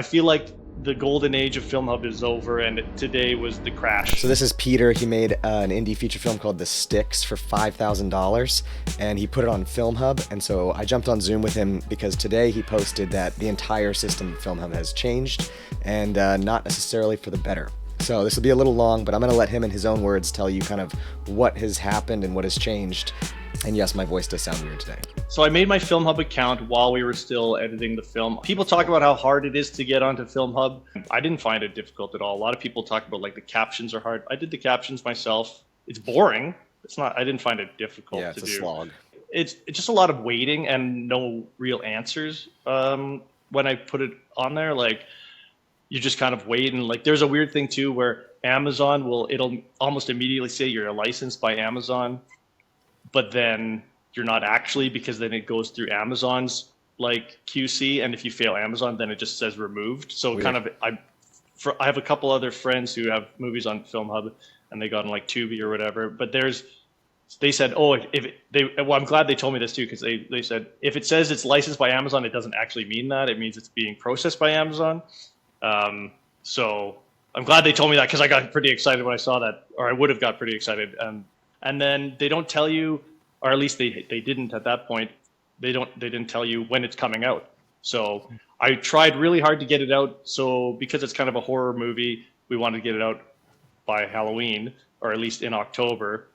I feel like the golden age of Filmhub is over, and today was the crash. So this is Peter. He made an indie feature film called The Sticks for $5,000, and he put it on Filmhub. And so I jumped on Zoom with him because today he posted that the entire system of Filmhub has changed, and not necessarily for the better. So this will be a little long, but I'm going to let him in his own words tell you kind of what has happened and what has changed. And yes, my voice does sound weird today. So I made my Filmhub account while we were still editing the film. People talk about how hard it is to get onto Filmhub. I didn't find it difficult at all. A lot of people talk about like the captions are hard. I did the captions myself. It's boring. It's not. I didn't find it difficult to do. Yeah, it's a slog. It's just a lot of waiting and no real answers. When I put it on there, like you just kind of wait, and like there's a weird thing too where Amazon it'll almost immediately say you're licensed by Amazon, but then you're not actually, because then it goes through Amazon's like QC, and if you fail Amazon, then it just says removed. So Weird. kind of I have a couple other friends who have movies on Filmhub, and they got on like Tubi or whatever. But they said, oh, well, I'm glad they told me this too, because they said if it says it's licensed by Amazon, it doesn't actually mean that. It means it's being processed by Amazon. So I'm glad they told me that, because I got pretty excited when I saw that, or I would have got pretty excited. And then they don't tell you, or at least they didn't at that point. They didn't tell you when it's coming out. So I tried really hard to get it out. So because it's kind of a horror movie, we wanted to get it out by Halloween, or at least in October.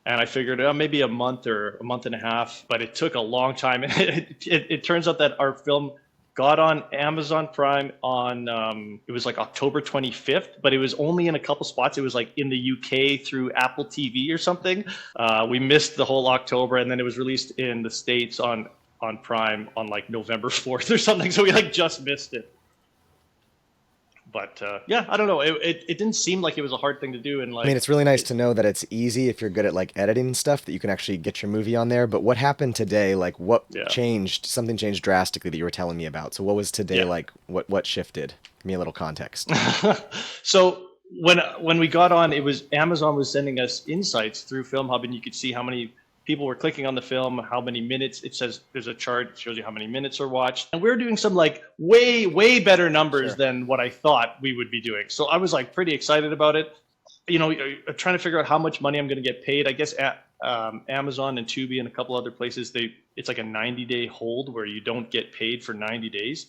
And I figured maybe a month or a month and a half, but it took a long time. It turns out that our film got on Amazon Prime on, it was like October 25th, but it was only in a couple spots. It was like in the UK through Apple TV or something. We missed the whole October, and then it was released in the States on Prime on like November 4th or something. So we like just missed it. But yeah, I don't know. It didn't seem like it was a hard thing to do. And like, I mean, it's really nice to know that it's easy if you're good at like editing stuff, that you can actually get your movie on there. But what happened today? Like what changed? Something changed drastically that you were telling me about. So what was today like? What shifted? Give me a little context. So when we got on, it was Amazon was sending us insights through Filmhub, and you could see how many people were clicking on the film, how many minutes. It says there's a chart that shows you how many minutes are watched, and we're doing some like way better numbers than what I thought we would be doing. So I was like pretty excited about it. You know, trying to figure out how much money I'm going to get paid. I guess at Amazon and Tubi and a couple other places, it's like a 90-day hold where you don't get paid for 90 days.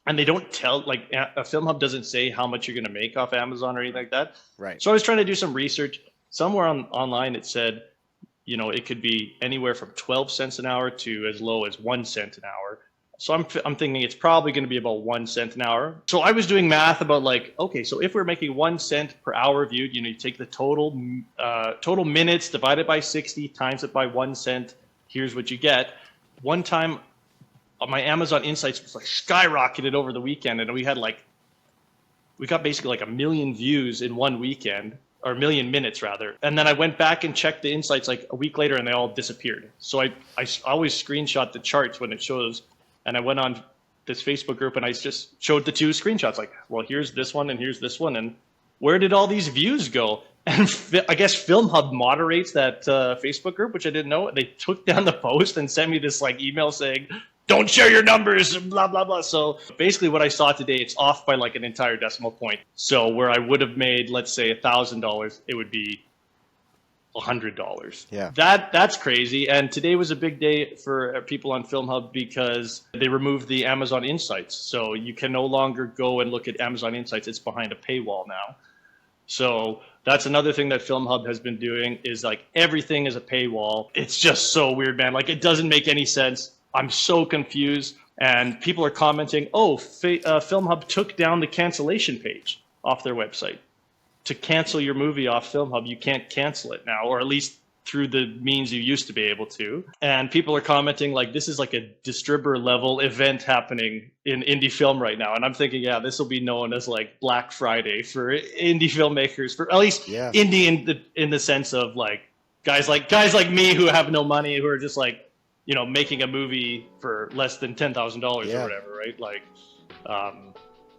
And they don't tell, like a Filmhub doesn't say how much you're going to make off Amazon or anything like that. Right. So I was trying to do some research. Somewhere online it said, you know, it could be anywhere from 12 cents an hour to as low as 1 cent an hour. So I'm thinking it's probably going to be about 1 cent an hour. So I was doing math about like, okay, so if we're making 1 cent per hour viewed, you know, you take the total minutes, divide it by 60, times it by 1 cent. Here's what you get. One time, my Amazon Insights was like skyrocketed over the weekend, and we got basically like 1 million views in one weekend. Or 1 million minutes rather. And then I went back and checked the insights like a week later, and they all disappeared. So I always screenshot the charts when it shows. And I went on this Facebook group and I just showed the two screenshots like, well, here's this one and here's this one. And where did all these views go? And I guess Filmhub moderates that Facebook group, which I didn't know. They took down the post and sent me this like email saying, don't share your numbers, blah, blah, blah. So basically what I saw today, it's off by like an entire decimal point. So where I would have made, let's say $1,000, it would be $100. Yeah. That's crazy. And today was a big day for people on Filmhub because they removed the Amazon Insights. So you can no longer go and look at Amazon Insights. It's behind a paywall now. So that's another thing that Filmhub has been doing, is like everything is a paywall. It's just so weird, man. Like it doesn't make any sense. I'm so confused, and people are commenting, oh, Filmhub took down the cancellation page off their website. To cancel your movie off Filmhub, you can't cancel it now, or at least through the means you used to be able to. And people are commenting like this is like a distributor level event happening in indie film right now. And I'm thinking, yeah, this will be known as like Black Friday for indie filmmakers, for at least indie in the sense of like guys like me who have no money, who are just like, you know, making a movie for less than $10,000 or whatever, right? Like,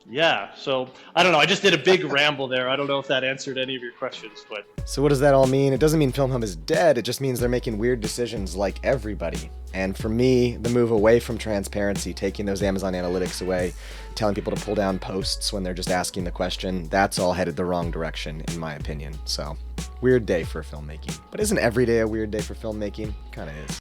Yeah, so I don't know. I just did a big ramble there. I don't know if that answered any of your questions, but So what does that all mean? It doesn't mean Filmhub is dead, it just means they're making weird decisions like everybody. And for me, the move away from transparency, taking those Amazon analytics away, telling people to pull down posts when they're just asking the question, that's all headed the wrong direction, in my opinion. So, weird day for filmmaking. But isn't every day a weird day for filmmaking? Kinda is.